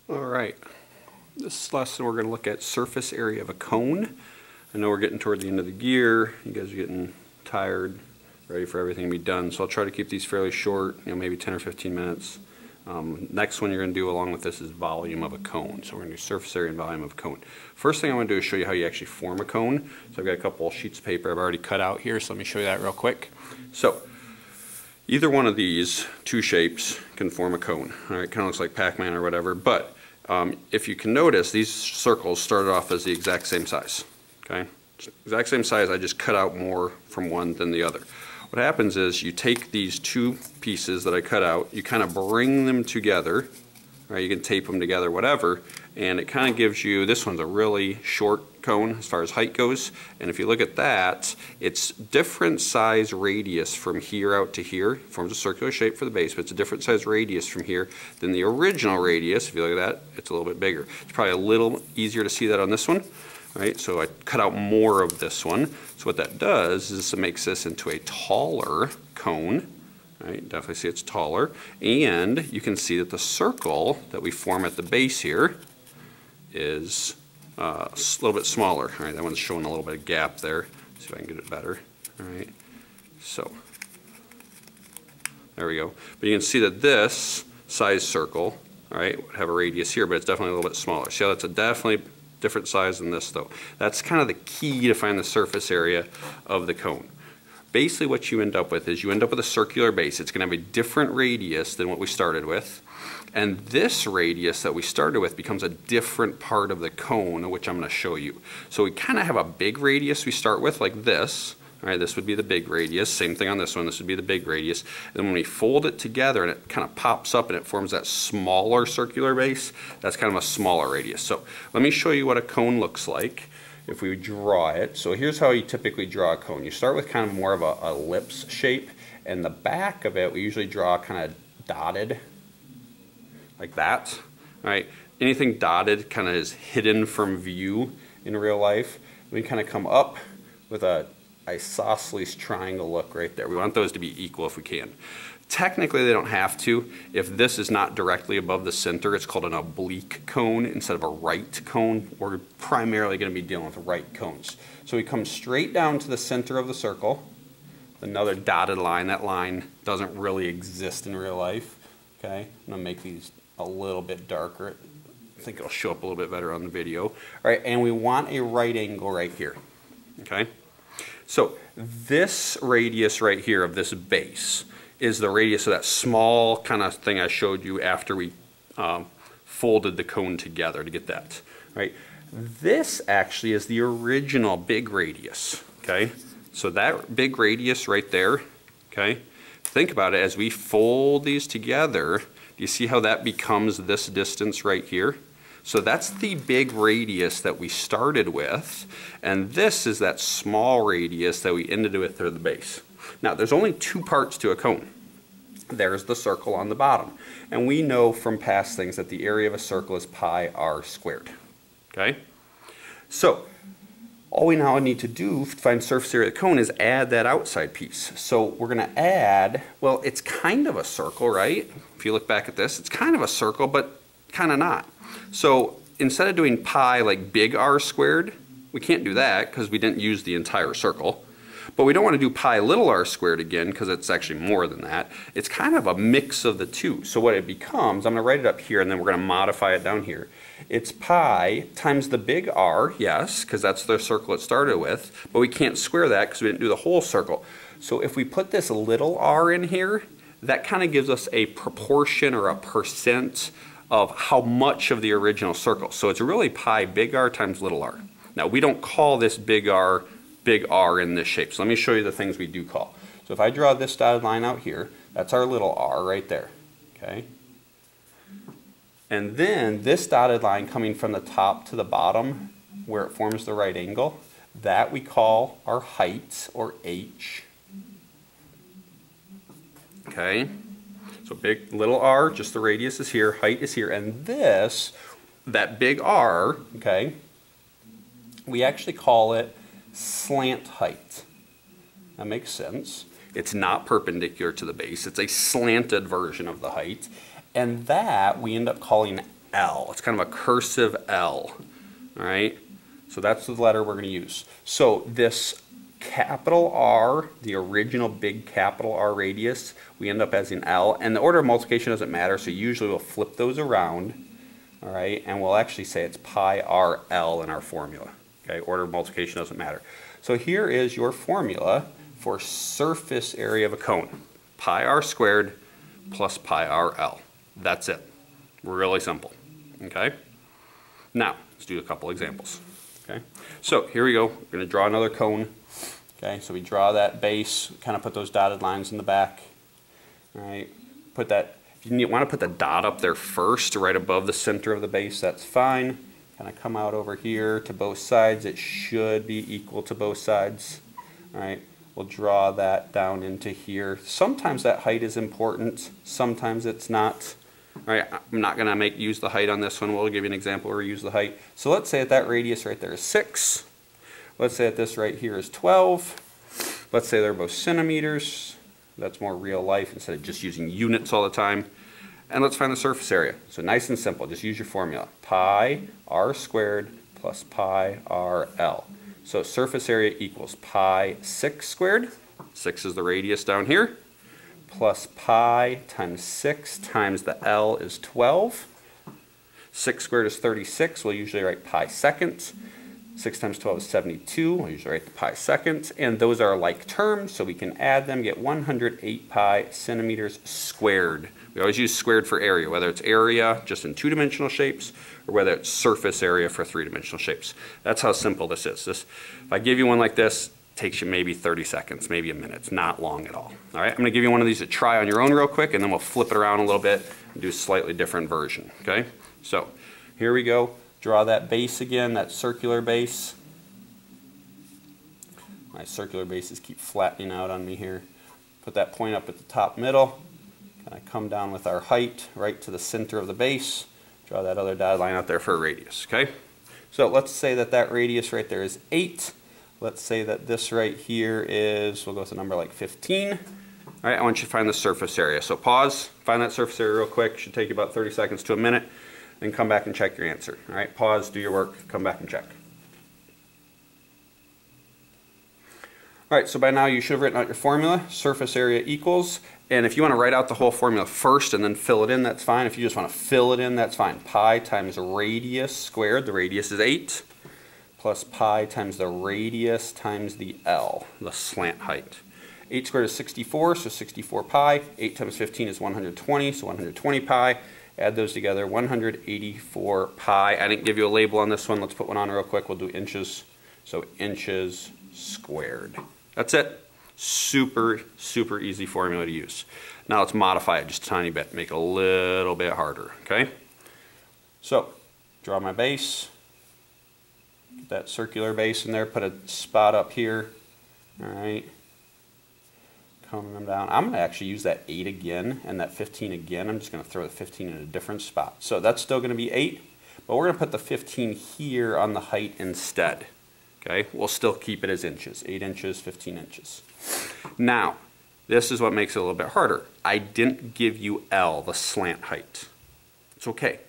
Alright, this lesson we're going to look at surface area of a cone. I know we're getting toward the end of the year, you guys are getting tired, ready for everything to be done, so I'll try to keep these fairly short, maybe 10 or 15 minutes. Next one you're going to do along with this is volume of a cone. So we're going to do surface area and volume of a cone. First thing I want to do is show you how you actually form a cone. So I've got a couple sheets of paper I've already cut out here, so let me show you that real quick. So either one of these two shapes can form a cone. All right, kind of looks like Pac-Man or whatever, but if you can notice, these circles started off as the exact same size. Okay, exact same size, I just cut out more from one than the other. What happens is you take these two pieces that I cut out, you kind of bring them together, right? You can tape them together, whatever, and it kind of gives you, this one's a really short cone as far as height goes, and if you look at that, it's different size radius from here out to here. It forms a circular shape for the base, but it's a different size radius from here than the original radius. If you look at that, it's a little bit bigger. It's probably a little easier to see that on this one. Right, so I cut out more of this one. So what that does is it makes this into a taller cone. Right, definitely see it's taller. And you can see that the circle that we form at the base here is a little bit smaller. All right, that one's showing a little bit of gap there. See if I can get it better. All right, so there we go. But you can see that this size circle, all right, would have a radius here, but it's definitely a little bit smaller. See how that's a definitely different size than this though. That's kind of the key to find the surface area of the cone. Basically what you end up with is you end up with a circular base. It's going to have a different radius than what we started with. And this radius that we started with becomes a different part of the cone, which I'm going to show you. So we kind of have a big radius we start with like this. All right, this would be the big radius. Same thing on this one. This would be the big radius. And when we fold it together and it kind of pops up and it forms that smaller circular base, that's kind of a smaller radius. So let me show you what a cone looks like if we draw it. So here's how you typically draw a cone. You start with kind of more of a ellipse shape, and the back of it we usually draw kind of dotted like that. All right, anything dotted kind of is hidden from view in real life. We kind of come up with a isosceles triangle look right there. We want those to be equal if we can. Technically they don't have to. If this is not directly above the center, it's called an oblique cone instead of a right cone. We're primarily going to be dealing with right cones. So we come straight down to the center of the circle, another dotted line. That line doesn't really exist in real life. Okay, I'm going to make these a little bit darker. I think it'll show up a little bit better on the video. All right, and we want a right angle right here. Okay. So this radius right here of this base is the radius of that small kind of thing I showed you after we folded the cone together to get that. Right? This actually is the original big radius. Okay? So that big radius right there, okay? Think about it as we fold these together. Do you see how that becomes this distance right here? So that's the big radius that we started with, and this is that small radius that we ended with for the base. Now there's only two parts to a cone. There's the circle on the bottom, and we know from past things that the area of a circle is pi r squared. Okay? So all we now need to do to find surface area of the cone is add that outside piece. So we're going to add, well, it's kind of a circle, right? If you look back at this, it's kind of a circle, but kind of not. So instead of doing pi like big R squared, we can't do that because we didn't use the entire circle. But we don't want to do pi little r squared again because it's actually more than that. It's kind of a mix of the two. So what it becomes, I'm going to write it up here and then we're going to modify it down here. It's pi times the big R, yes, because that's the circle it started with, but we can't square that because we didn't do the whole circle. So if we put this little r in here, that kind of gives us a proportion or a percent of how much of the original circle. So it's really pi big R times little r. Now we don't call this big R in this shape. So let me show you the things we do call. So if I draw this dotted line out here, that's our little r right there. Okay? And then this dotted line coming from the top to the bottom where it forms the right angle, that we call our height, or h. Okay? So big, little r, just the radius is here, height is here, and this, that big R, okay, we actually call it slant height. That makes sense. It's not perpendicular to the base, it's a slanted version of the height, and that we end up calling L. It's kind of a cursive L, all right? So that's the letter we're going to use. So this capital R, the original big capital R radius, we end up as an L, and the order of multiplication doesn't matter, so usually we'll flip those around, all right, and we'll actually say it's pi RL in our formula, okay? Order of multiplication doesn't matter. So here is your formula for surface area of a cone, pi R squared plus pi RL. That's it. Really simple, okay? Now, let's do a couple examples, okay? So here we go. We're going to draw another cone, okay? So we draw that base, kind of put those dotted lines in the back, all right? Put that, if you want to put the dot up there first, right above the center of the base, that's fine. Kind of come out over here to both sides. It should be equal to both sides, all right? We'll draw that down into here. Sometimes that height is important, sometimes it's not. All right, I'm not going to use the height on this one. We'll give you an example where we use the height. So let's say that radius right there is 6. Let's say that this right here is 12. Let's say they're both centimeters. That's more real life instead of just using units all the time. And let's find the surface area. So nice and simple. Just use your formula. Pi R squared plus pi RL. So surface area equals pi 6 squared. 6 is the radius down here. Plus pi times 6 times the L is 12. 6 squared is 36. We'll usually write pi seconds. 6 times 12 is 72. We'll usually write the pi seconds. And those are like terms, so we can add them, get 108 pi centimeters squared. We always use squared for area, whether it's area just in 2-dimensional shapes or whether it's surface area for 3-dimensional shapes. That's how simple this is. If I give you one like this, takes you maybe 30 seconds, maybe a minute. It's not long at all. All right, I'm going to give you one of these to try on your own real quick, and then we'll flip it around a little bit and do a slightly different version. Okay, so here we go. Draw that base again, that circular base. My circular bases keep flattening out on me here. Put that point up at the top middle. Kind of come down with our height right to the center of the base. Draw that other dotted line out there for a radius. Okay, so let's say that that radius right there is 8. Let's say that this right here is, we'll go with a number like 15. All right, I want you to find the surface area. So pause, find that surface area real quick. Should take you about 30 seconds to a minute. Then come back and check your answer. All right, pause, do your work, come back and check. All right, so by now you should have written out your formula. Surface area equals, and if you want to write out the whole formula first and then fill it in, that's fine. If you just want to fill it in, that's fine. Pi times radius squared, the radius is 8. Plus pi times the radius times the L, the slant height. 8 squared is 64, so 64 pi. 8 times 15 is 120, so 120 pi. Add those together, 184 pi. I didn't give you a label on this one. Let's put one on real quick. We'll do inches. So inches squared. That's it. Super, super easy formula to use. Now let's modify it just a tiny bit, make it a little bit harder, okay? So, draw my base. Get that circular base in there, put a spot up here, all right, coming them down. I'm going to actually use that 8 again and that 15 again. I'm just going to throw the 15 in a different spot. So that's still going to be 8, but we're going to put the 15 here on the height instead, okay? We'll still keep it as inches, 8 inches, 15 inches. Now, this is what makes it a little bit harder. I didn't give you L, the slant height. It's okay.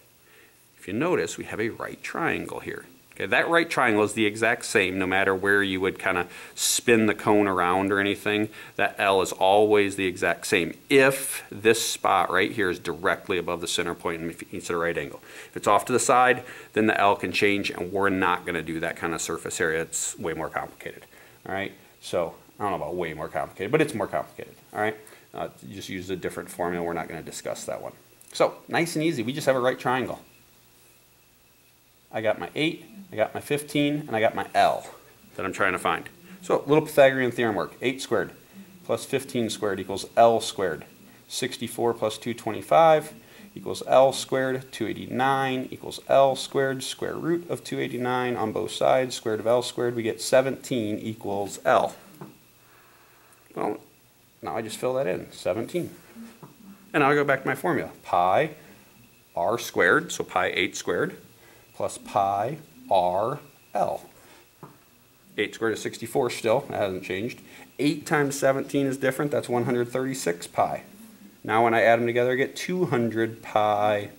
If you notice, we have a right triangle here. Okay, that right triangle is the exact same no matter where you would kind of spin the cone around or anything. That L is always the exact same if this spot right here is directly above the center point and it's at a right angle. If it's off to the side, then the L can change, and we're not going to do that kind of surface area. It's way more complicated. All right, so I don't know about way more complicated, but it's more complicated. All right, you just use a different formula. We're not going to discuss that one. So nice and easy. We just have a right triangle. I got my 8, I got my 15, and I got my L that I'm trying to find. So little Pythagorean theorem work. 8 squared plus 15 squared equals L squared. 64 plus 225 equals L squared. 289 equals L squared. Square root of 289 on both sides. Square root of L squared. We get 17 equals L. Well, now I just fill that in. 17. And now I go back to my formula. Pi R squared, so pi 8 squared, plus pi R L. 8 squared is 64 still, that hasn't changed. 8 times 17 is different, that's 136 pi. Now when I add them together I get 200 pi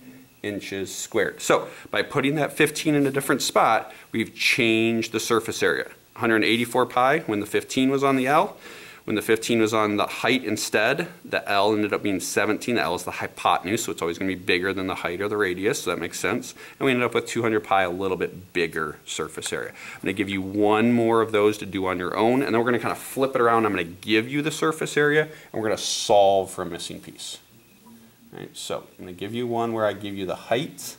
inches squared. So by putting that 15 in a different spot, we've changed the surface area. 184 pi when the 15 was on the L. When the 15 was on the height instead, the L ended up being 17. The L is the hypotenuse, so it's always going to be bigger than the height or the radius, so that makes sense. And we ended up with 200 pi, a little bit bigger surface area. I'm going to give you one more of those to do on your own, and then we're going to kind of flip it around. I'm going to give you the surface area, and we're going to solve for a missing piece. All right, so I'm going to give you one where I give you the height,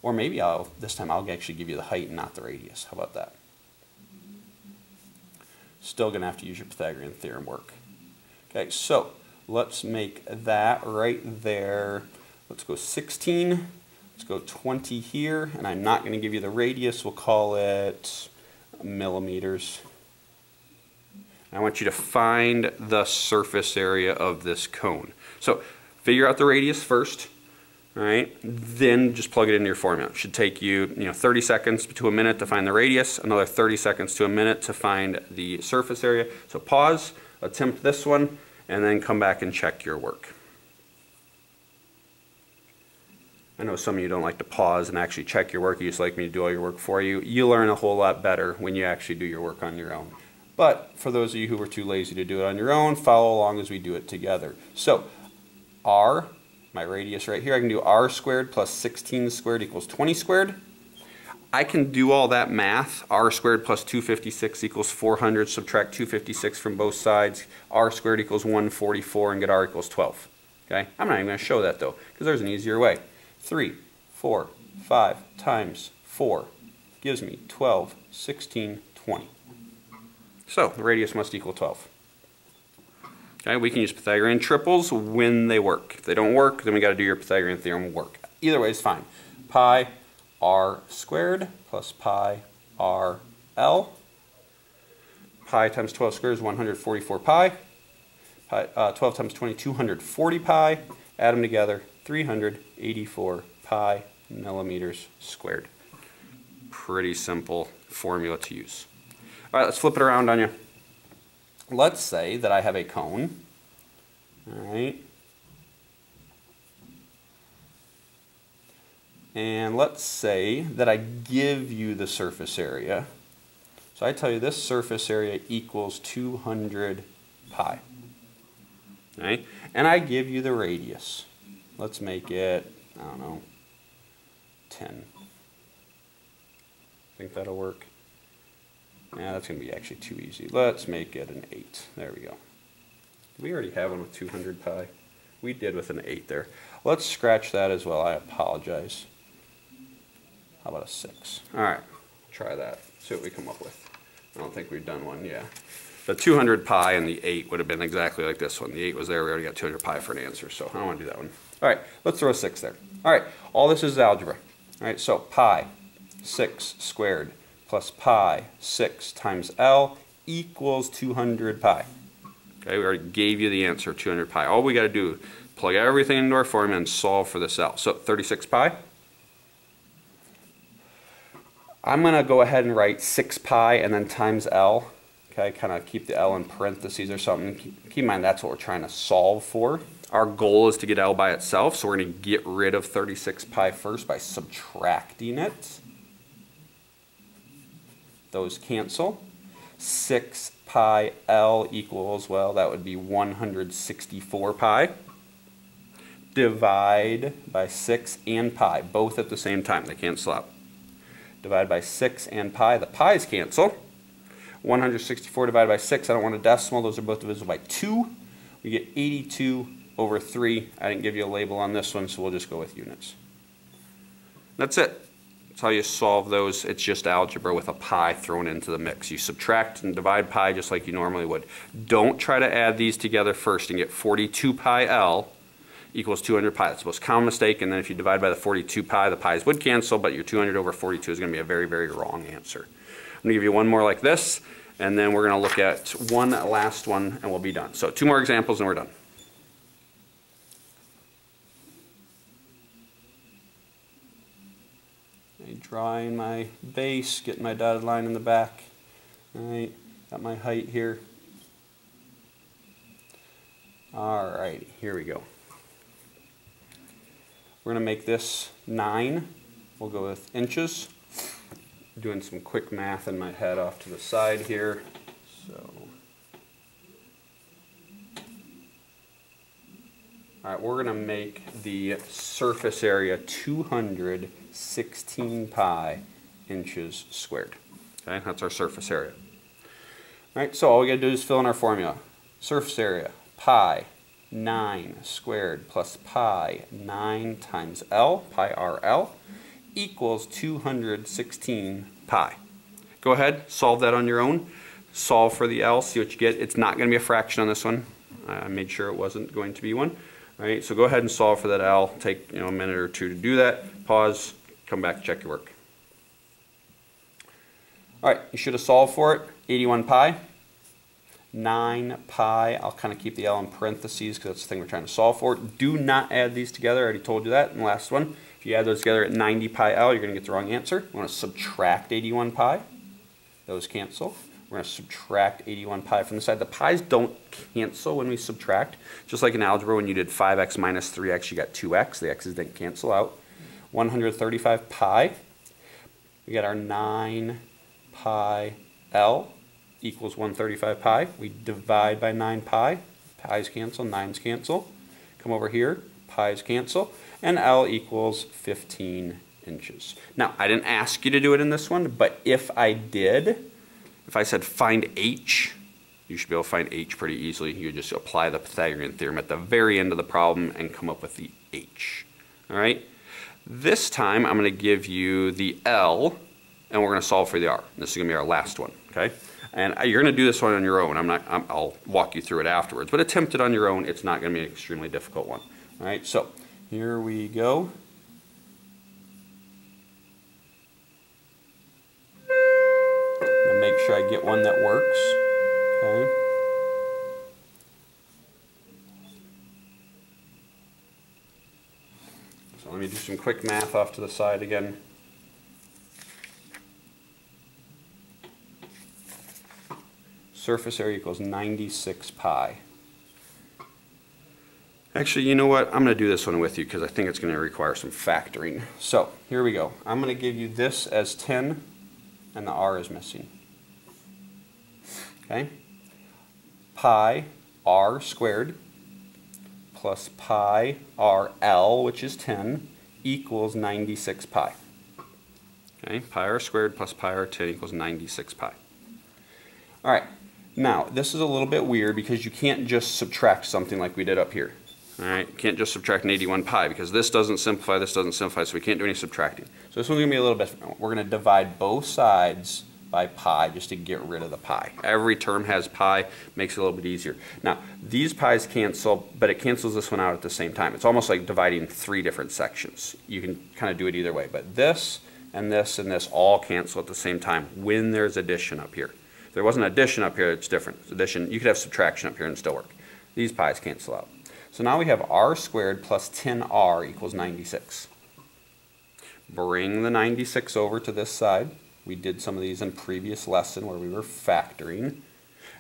or maybe this time I'll actually give you the height and not the radius. How about that? Still going to have to use your Pythagorean theorem work. Okay, so let's make that right there. Let's go 16. Let's go 20 here, and I'm not going to give you the radius. We'll call it millimeters. I want you to find the surface area of this cone. So figure out the radius first. All right, then just plug it into your formula. It should take you, 30 seconds to a minute to find the radius, another 30 seconds to a minute to find the surface area. So pause, attempt this one, and then come back and check your work. I know some of you don't like to pause and actually check your work. You just like me to do all your work for you. You learn a whole lot better when you actually do your work on your own. But for those of you who were too lazy to do it on your own, follow along as we do it together. So R, my radius right here, I can do r squared plus 16 squared equals 20 squared. I can do all that math. R squared plus 256 equals 400. Subtract 256 from both sides. R squared equals 144 and get R equals 12. Okay? I'm not even going to show that though, because there's an easier way. 3, 4, 5 times 4 gives me 12, 16, 20. So the radius must equal 12. Okay, we can use Pythagorean triples when they work. If they don't work, then we got to do your Pythagorean theorem work. Either way is fine. Pi r squared plus pi r L. Pi times 12 squared is 144 pi. 12 times 20, 240 pi. Add them together, 384 pi millimeters squared. Pretty simple formula to use. All right, let's flip it around on you. Let's say that I have a cone, all right, and let's say that I give you the surface area. So I tell you this surface area equals 200 pi, right? And I give you the radius. Let's make it, I don't know, 10. Think that'll work? Yeah, that's going to be actually too easy. Let's make it an 8. There we go. We already have one with 200 pi. We did with an 8 there. Let's scratch that as well. I apologize. How about a 6? All right, try that. See what we come up with. I don't think we've done one, yeah. The 200 pi and the 8 would have been exactly like this one. The 8 was there. We already got 200 pi for an answer, so I don't want to do that one. All right, let's throw a 6 there. All right, all this is algebra. All right, so pi 6 squared plus pi 6 times L equals 200 pi. Okay, we already gave you the answer, 200 pi. All we got to do is plug everything into our formula and solve for this L. So 36 pi. I'm going to go ahead and write 6 pi and then times L. Okay, kind of keep the L in parentheses or something. Keep in mind that's what we're trying to solve for. Our goal is to get L by itself, so we're going to get rid of 36 pi first by subtracting it. Those cancel. 6 pi L equals, well, that would be 164 pi. Divide by 6 and pi, both at the same time. They cancel out. Divide by 6 and pi. The pi's cancel. 164 divided by 6, I don't want a decimal. Those are both divisible by 2. We get 82 over 3. I didn't give you a label on this one, so we'll just go with units. That's it. That's how you solve those. It's just algebra with a pi thrown into the mix. You subtract and divide pi just like you normally would. Don't try to add these together first and get 42 pi L equals 200 pi. That's the most common mistake, and then if you divide by the 42 pi, the pi's would cancel, but your 200 over 42 is going to be a very, very wrong answer. I'm going to give you one more like this, and then we're going to look at one last one, and we'll be done. So 2 more examples, and we're done. Drawing my base, getting my dotted line in the back. All right, got my height here. All right, here we go. We're going to make this 9. We'll go with inches. Doing some quick math in my head off to the side here. So, all right, we're going to make the surface area 216 pi inches squared. Okay, that's our surface area. All right, so all we got to do is fill in our formula. Surface area, pi 9 squared plus pi 9 times L, pi RL, equals 216 pi. Go ahead, solve that on your own. Solve for the L, see what you get. It's not going to be a fraction on this one. I made sure it wasn't going to be one. All right, so go ahead and solve for that L. Take a minute or two to do that. Pause, come back, check your work. All right, you should have solved for it. 81 pi. 9 pi, I'll kind of keep the L in parentheses because that's the thing we're trying to solve for. Do not add these together, I already told you that in the last one. If you add those together at 90 pi L, you're going to get the wrong answer. We're going to subtract 81 pi. Those cancel. We're going to subtract 81 pi from the side. The pi's don't cancel when we subtract. Just like in algebra when you did 5x minus 3x, you got 2x. The x's didn't cancel out. 135 pi. We got our 9 pi L equals 135 pi. We divide by 9 pi. Pi's cancel, 9's cancel. Come over here, pi's cancel, and L equals 15 inches. Now, I didn't ask you to do it in this one, but if I did, if I said find h, you should be able to find h pretty easily. You just apply the Pythagorean theorem at the very end of the problem and come up with the h. All right? This time, I'm going to give you the L, and we're going to solve for the R. This is going to be our last one, okay? And you're going to do this one on your own. I'll walk you through it afterwards. But attempt it on your own. It's not going to be an extremely difficult one. All right, so here we go. I'm going to make sure I get one that works. Okay. So let me do some quick math off to the side again. Surface area equals 96 pi. Actually, you know what? I'm going to do this one with you because I think it's going to require some factoring. So, here we go. I'm going to give you this as 10, and the R is missing. Okay? Pi R squared plus pi RL, which is 10, equals 96 pi. Okay? Pi R squared plus pi R10 equals 96 pi. All right. Now, this is a little bit weird because you can't just subtract something like we did up here. All right, you can't just subtract an 81 pi because this doesn't simplify, so we can't do any subtracting. So this one's going to be a little bit different. We're going to divide both sides by pi just to get rid of the pi. Every term has pi, makes it a little bit easier. Now, these pi's cancel, but it cancels this one out at the same time. It's almost like dividing 3 different sections. You can kind of do it either way, but this and this and this all cancel at the same time when there's addition up here. If there wasn't addition up here, it's different. Addition, you could have subtraction up here and still work. These pi's cancel out. So now we have r squared plus 10r equals 96. Bring the 96 over to this side. We did some of these in previous lesson where we were factoring.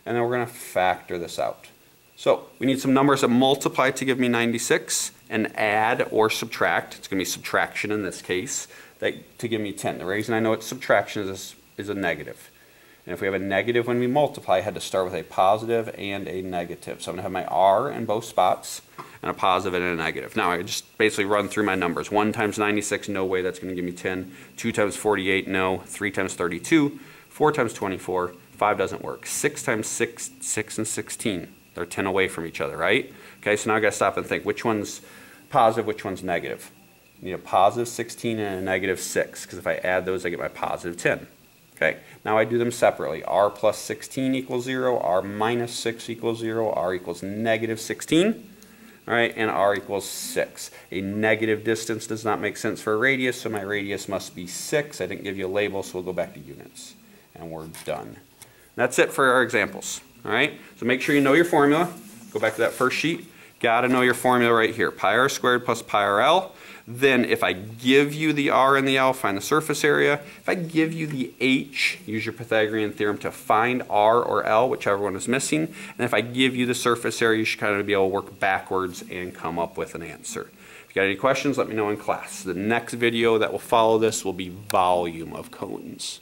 And then we're going to factor this out. So we need some numbers that multiply to give me 96 and add or subtract. It's going to be subtraction in this case to give me 10. The reason I know it's subtraction is a negative. And if we have a negative when we multiply, I had to start with a positive and a negative. So I'm going to have my r in both spots, and a positive and a negative. Now I just basically run through my numbers. 1 times 96, no way, that's going to give me 10. 2 times 48, no. 3 times 32. 4 times 24, 5 doesn't work. 6 times 6, 6 and 16. They're 10 away from each other, right? Okay, so now I got to stop and think, which one's positive, which one's negative? I need a positive 16 and a negative 6, because if I add those, I get my positive 10. Okay, now I do them separately. R plus 16 equals 0, R minus 6 equals 0, R equals negative 16, all right, and R equals 6. A negative distance does not make sense for a radius, so my radius must be 6. I didn't give you a label, so we'll go back to units. And we're done. That's it for our examples, all right? So make sure you know your formula. Go back to that first sheet. Got to know your formula right here. Pi r squared plus pi rl. Then if I give you the r and the l, find the surface area. If I give you the h, use your Pythagorean theorem to find r or l, whichever one is missing. And if I give you the surface area, you should kind of be able to work backwards and come up with an answer. If you If you got any questions, let me know in class. The next video that will follow this will be volume of cones.